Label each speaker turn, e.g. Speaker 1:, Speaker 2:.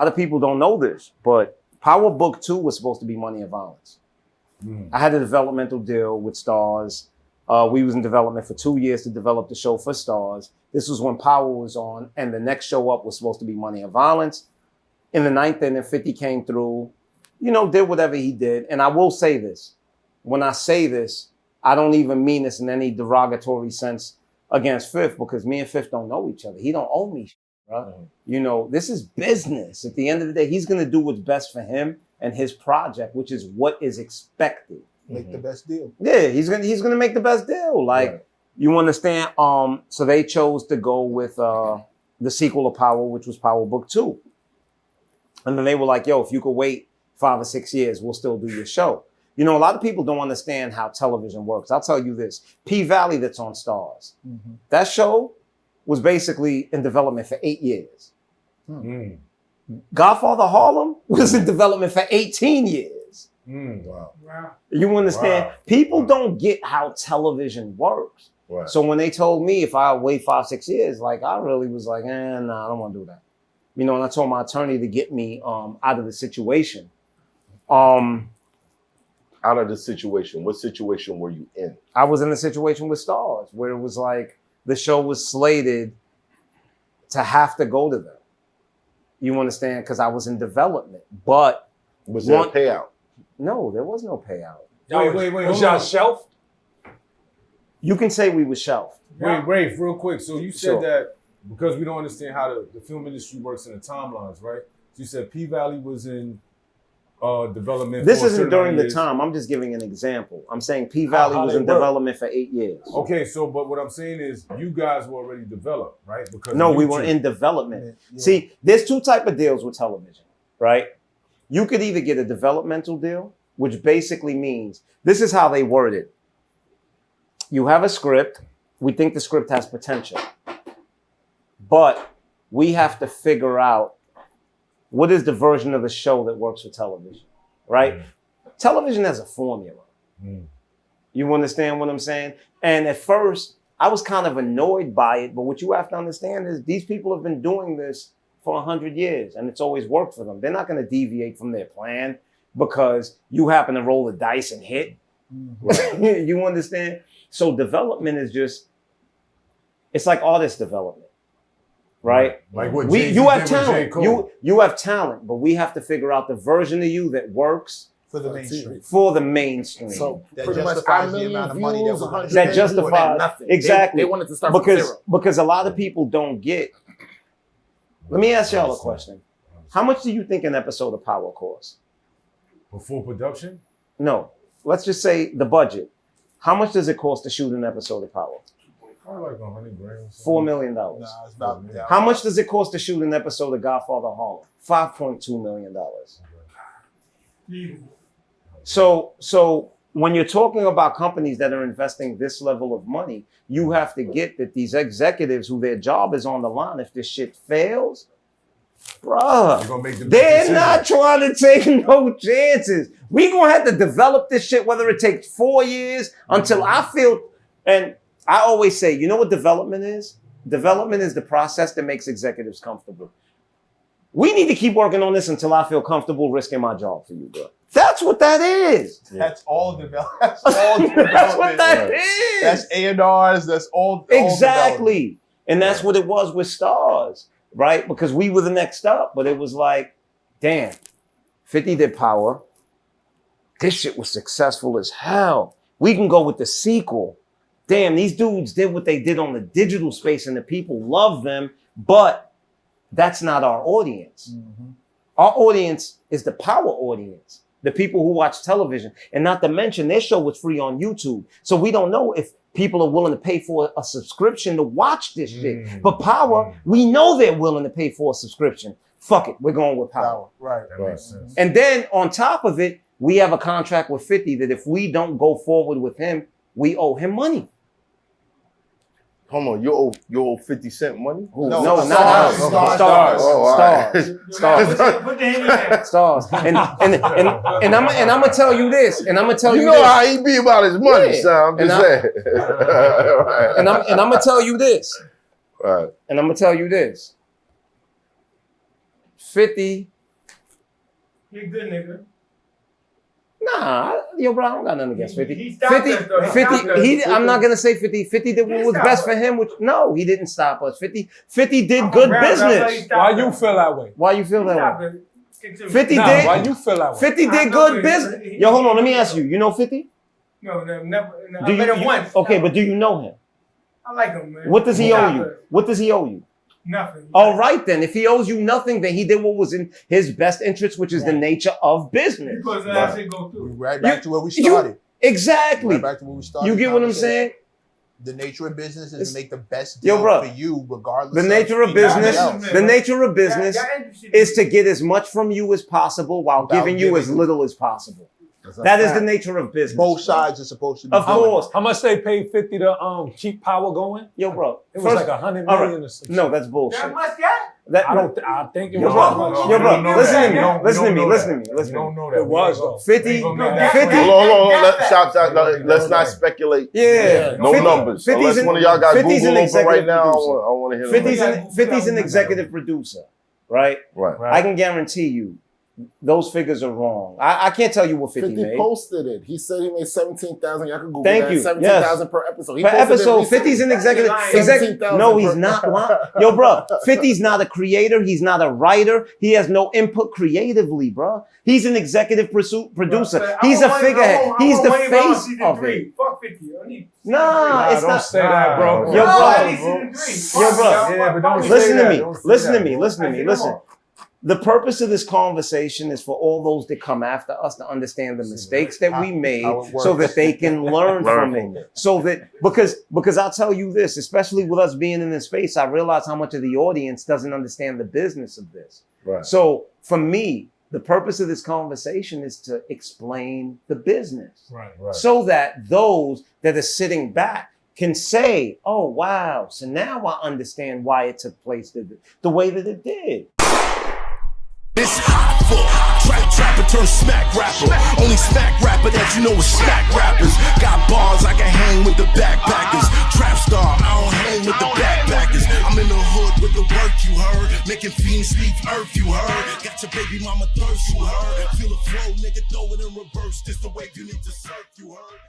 Speaker 1: lot of people don't know this, but Power Book 2 was supposed to be Money and Violence. I had a developmental deal with Starz. We was in development for 2 years to develop the show for Starz. This was when Power was on, and the next show up was supposed to be Money and Violence. In the 9th inning, 50 came through, you know, did whatever he did. And I will say this. When I say this, I don't even mean this in any derogatory sense against Fifth, because me and Fifth don't know each other. He don't owe me shit, bro. You know, this is business. At the end of the day, he's going to do what's best for him and his project, which is what is expected.
Speaker 2: Make the best deal.
Speaker 1: Yeah, he's gonna make the best deal. Like, you understand? So they chose to go with the sequel of Power, which was Power Book 2. And then they were like, yo, if you could wait 5 or 6 years, we'll still do your show. You know, a lot of people don't understand how television works. I'll tell you this. P-Valley that's on Starz. That show was basically in development for 8 years. Godfather Harlem was in development for 18 years.
Speaker 2: Wow.
Speaker 1: You understand? People don't get how television works. So when they told me if I wait 5, 6 years, like, I really was like, nah, I don't want to do that. You know, and I told my attorney to get me out of the situation.
Speaker 3: Out of the situation? What situation were you in?
Speaker 1: I was in a situation with Starz where it was like the show was slated to have to go to them. You understand? Because I was in development. But
Speaker 3: was there a payout?
Speaker 1: No, there was no payout.
Speaker 4: Wait. Was y'all shelved?
Speaker 1: You can say we were shelved.
Speaker 4: Wait, Rafe, real quick. So you said that because we don't understand how the film industry works in the timelines, right? So you said P-Valley was in development.
Speaker 1: This isn't during the time. I'm just giving an example. I'm saying P-Valley was in development for 8 years.
Speaker 4: Okay, so but what I'm saying is you guys were already developed, right? Because
Speaker 1: no, we were in development. See, there's 2 types of deals with television, right? You could either get a developmental deal, which basically means, this is how they word it. You have a script. We think the script has potential. But we have to figure out what is the version of the show that works for television, right? Television has a formula. You understand what I'm saying? And at first, I was kind of annoyed by it. But what you have to understand is these people have been doing this for 100 years, and it's always worked for them. They're not going to deviate from their plan because you happen to roll the dice and hit. You understand? So development is just, it's like artist development, right?
Speaker 4: Like what
Speaker 1: you have talent. You have talent, but we have to figure out the version of you that works
Speaker 2: for the mainstream.
Speaker 1: For the mainstream.
Speaker 2: So that justifies the amount of money
Speaker 1: that justifies exactly.
Speaker 5: They wanted to start from zero.
Speaker 1: Because a lot of people don't get. Let me ask y'all a question. How much do you think an episode of Power costs?
Speaker 4: For full production?
Speaker 1: No. Let's just say the budget. How much does it cost to shoot an episode of Power?
Speaker 4: Probably like 100 grand.
Speaker 1: $4 million.
Speaker 2: Nah, it's about,
Speaker 1: how much does it cost to shoot an episode of Godfather Harlem? $5.2 million. So when you're talking about companies that are investing this level of money, you have to get that these executives who their job is on the line, if this shit fails, bruh, they're not trying to take no chances. We gonna have to develop this shit, whether it takes 4 years until I feel, and I always say, you know what development is? Development is the process that makes executives comfortable. We need to keep working on this until I feel comfortable risking my job for you, bro. That's what that is.
Speaker 2: That's all development. That's all development.
Speaker 1: That's what that is.
Speaker 2: That's A&Rs. That's all
Speaker 1: exactly. And that's what it was with Starz, right? Because we were the next up, but it was like, damn, 50 did Power. This shit was successful as hell. We can go with the sequel. Damn, these dudes did what they did on the digital space and the people love them, but that's not our audience. Our audience is the Power audience, the people who watch television, and not to mention their show was free on YouTube. So we don't know if people are willing to pay for a subscription to watch this shit. But Power, we know they're willing to pay for a subscription. Fuck it, we're going with Power.
Speaker 2: Right.
Speaker 4: That makes sense.
Speaker 1: And then on top of it, we have a contract with 50 that if we don't go forward with him, we owe him money.
Speaker 3: Hold on, you owe 50 Cent money?
Speaker 1: No, not us. Starz.
Speaker 5: Put the hand in there.
Speaker 1: Starz. And I'm gonna tell you this. And I'm gonna tell you
Speaker 3: know
Speaker 1: this.
Speaker 3: how he be about his money, son. I'm just saying.
Speaker 1: Right. And I'm gonna tell you this.
Speaker 3: Right.
Speaker 1: And I'm gonna tell you this. 50
Speaker 6: He a good nigga.
Speaker 1: Nah, yo, bro, I don't got nothing against 50.
Speaker 6: He stopped
Speaker 1: 50,
Speaker 6: us, though. He
Speaker 1: 50,
Speaker 6: stopped us.
Speaker 1: he, I'm not gonna say 50. 50 did what
Speaker 6: He
Speaker 1: was
Speaker 6: stopped
Speaker 1: best
Speaker 6: us.
Speaker 1: for him. Which, no, he didn't stop us. 50 did
Speaker 6: I'm
Speaker 1: good
Speaker 6: around, that's why he
Speaker 1: business.
Speaker 6: stopped
Speaker 5: Why
Speaker 6: us.
Speaker 5: you feel that way?
Speaker 1: Why you feel
Speaker 6: He
Speaker 1: that
Speaker 6: stopped
Speaker 1: way?
Speaker 6: us. Get to me.
Speaker 1: 50
Speaker 5: Nah,
Speaker 1: did.
Speaker 5: why you feel that way?
Speaker 1: 50
Speaker 6: I
Speaker 1: did
Speaker 6: know
Speaker 1: good
Speaker 6: it.
Speaker 1: business.
Speaker 6: He-
Speaker 1: Yo, hold on. Let me ask you. You know 50?
Speaker 6: No, never. I
Speaker 1: Do
Speaker 6: met him
Speaker 1: you,
Speaker 6: once.
Speaker 1: okay, but do you know him?
Speaker 6: I like him, man.
Speaker 1: What does he owe
Speaker 6: stopped
Speaker 1: you?
Speaker 6: us.
Speaker 1: What does he owe you?
Speaker 6: Nothing.
Speaker 1: All right, then. If he owes you nothing, then he did what was in his best interest, which is the nature of business.
Speaker 6: Because that shit go through.
Speaker 2: Right back to where we
Speaker 1: you-
Speaker 2: started.
Speaker 1: Exactly.
Speaker 2: Right back to where we started.
Speaker 1: You get what I'm
Speaker 2: conversation.
Speaker 1: saying?
Speaker 2: The nature of business is
Speaker 1: It's-
Speaker 2: to make the best
Speaker 1: Yo,
Speaker 2: deal
Speaker 1: bro.
Speaker 2: for you, regardless.
Speaker 1: The nature of
Speaker 2: anybody
Speaker 1: business,
Speaker 2: else.
Speaker 1: the nature of business
Speaker 6: Y'all interested
Speaker 1: is
Speaker 6: in-
Speaker 1: to get as much from you as possible while
Speaker 2: Without
Speaker 1: giving you as
Speaker 2: giving-
Speaker 1: little as possible.
Speaker 3: That's a
Speaker 1: That is
Speaker 3: fact.
Speaker 1: the nature of business.
Speaker 2: Both sides are supposed to be.
Speaker 1: Of
Speaker 2: doing
Speaker 1: course.
Speaker 5: How much they paid 50 to keep power going?
Speaker 1: Yo, bro.
Speaker 5: It was
Speaker 1: first-
Speaker 5: like 100
Speaker 1: all right.
Speaker 5: million or something.
Speaker 1: No, that's
Speaker 6: That
Speaker 1: bullshit.
Speaker 6: much guy?
Speaker 1: That,
Speaker 5: I think it
Speaker 1: Yo,
Speaker 5: was
Speaker 1: bro.
Speaker 5: that much.
Speaker 1: Yo, bro.
Speaker 4: You don't know
Speaker 1: Listen
Speaker 4: that.
Speaker 1: to me.
Speaker 4: You don't-
Speaker 1: Listen
Speaker 4: you
Speaker 1: to me.
Speaker 4: don't know
Speaker 1: Listen
Speaker 4: that.
Speaker 1: to me. Listen
Speaker 4: You
Speaker 1: to
Speaker 4: don't
Speaker 1: me.
Speaker 4: know that.
Speaker 5: It was, though.
Speaker 1: 50,
Speaker 4: You don't know
Speaker 1: 50,
Speaker 4: that.
Speaker 3: Hold on. Let's not speculate.
Speaker 1: Yeah.
Speaker 3: No
Speaker 1: 50
Speaker 3: numbers.
Speaker 1: 50's
Speaker 3: Unless
Speaker 1: an-
Speaker 3: one of y'all got
Speaker 1: 50's an
Speaker 3: Google open
Speaker 1: executive
Speaker 3: right now,
Speaker 1: producer.
Speaker 3: I want to hear
Speaker 1: 50's
Speaker 3: them.
Speaker 1: an, 50's an executive producer, right?
Speaker 3: Right.
Speaker 1: I can guarantee you those figures are wrong. I can't tell you what 50
Speaker 7: 50
Speaker 1: made.
Speaker 7: posted it. He said he made 17,000. Y'all can Google
Speaker 1: Thank
Speaker 7: that.
Speaker 1: you.
Speaker 7: 17,000 per episode. He
Speaker 1: Per
Speaker 7: posted it
Speaker 1: episode,
Speaker 7: recently.
Speaker 1: 50's an executive.
Speaker 6: Lying.
Speaker 7: 17,000
Speaker 1: No, he's
Speaker 7: per-
Speaker 1: not lying. Yo, bro, 50's not a creator. He's not a writer. He has no input creatively, bro. He's an executive producer.
Speaker 6: But I
Speaker 1: He's a
Speaker 6: want-
Speaker 1: figurehead.
Speaker 6: I want
Speaker 1: He's the
Speaker 6: money about
Speaker 1: face
Speaker 6: season
Speaker 1: of
Speaker 6: 3.
Speaker 1: it.
Speaker 6: Fuck 50. I need season
Speaker 1: Nah,
Speaker 6: three.
Speaker 1: it's
Speaker 5: Don't
Speaker 1: not.
Speaker 5: say that, bro.
Speaker 1: Yo,
Speaker 6: No,
Speaker 1: bro.
Speaker 6: I need season 3.
Speaker 1: Yo,
Speaker 6: Fuck,
Speaker 1: bro.
Speaker 6: y'all.
Speaker 4: Yeah, but don't
Speaker 6: Fuck,
Speaker 4: say
Speaker 1: Listen to
Speaker 4: that.
Speaker 1: me.
Speaker 4: Don't say
Speaker 1: Listen to
Speaker 4: that,
Speaker 1: me.
Speaker 4: bro.
Speaker 1: Listen to me.
Speaker 6: Come
Speaker 1: Listen.
Speaker 6: on.
Speaker 1: The purpose of this conversation is for all those that come after us to understand the mistakes that we made
Speaker 2: how it works.
Speaker 1: so that they can learn from it. So that because I'll tell you this, especially with us being in this space, I realize how much of the audience doesn't understand the business of this.
Speaker 3: Right.
Speaker 1: So for me, the purpose of this conversation is to explain the business.
Speaker 5: Right.
Speaker 1: So that those that are sitting back can say, oh, wow, so now I understand why it took place the way that it did.
Speaker 8: It's Hoffa, trapper turn smack rapper. Only smack rapper that you know is smack rappers. Got bars, I can hang with the backpackers. Trap star, I don't hang with the backpackers. I'm in the hood with the work, you heard. Making fiends leave earth, you heard. Got your baby mama thirst, you heard. Feel the flow, nigga, throw it in reverse. This the wave you need to surf, you heard.